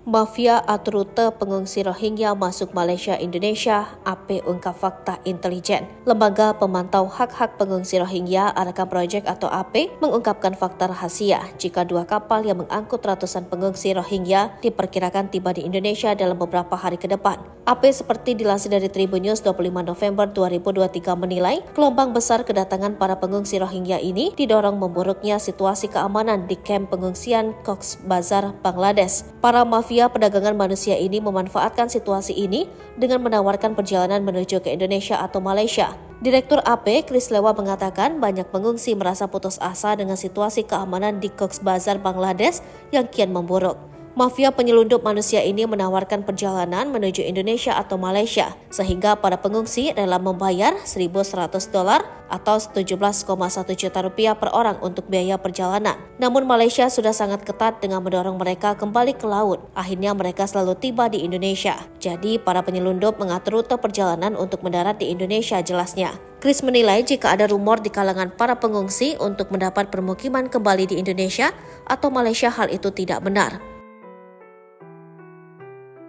Mafia atur rute pengungsi Rohingya masuk Malaysia Indonesia, AP ungkap fakta intelijen. Lembaga Pemantau Hak-Hak Pengungsi Rohingya Arakan Projek atau AP mengungkapkan fakta rahasia jika 2 kapal yang mengangkut ratusan pengungsi Rohingya diperkirakan tiba di Indonesia dalam beberapa hari ke depan. AP seperti dilansir dari Tribun News 25 November 2023 menilai gelombang besar kedatangan para pengungsi Rohingya ini didorong memburuknya situasi keamanan di kamp pengungsian Cox's Bazar, Bangladesh. Para mafia perdagangan manusia ini memanfaatkan situasi ini dengan menawarkan perjalanan menuju ke Indonesia atau Malaysia. Direktur AP, Chris Lewa mengatakan banyak pengungsi merasa putus asa dengan situasi keamanan di Cox's Bazar, Bangladesh yang kian memburuk. Mafia penyelundup manusia ini menawarkan perjalanan menuju Indonesia atau Malaysia, sehingga para pengungsi rela membayar $1.100 atau 17,1 juta rupiah per orang untuk biaya perjalanan. Namun Malaysia sudah sangat ketat dengan mendorong mereka kembali ke laut. Akhirnya mereka selalu tiba di Indonesia. Jadi para penyelundup mengatur rute perjalanan untuk mendarat di Indonesia, jelasnya. Chris menilai jika ada rumor di kalangan para pengungsi untuk mendapat permukiman kembali di Indonesia atau Malaysia, hal itu tidak benar.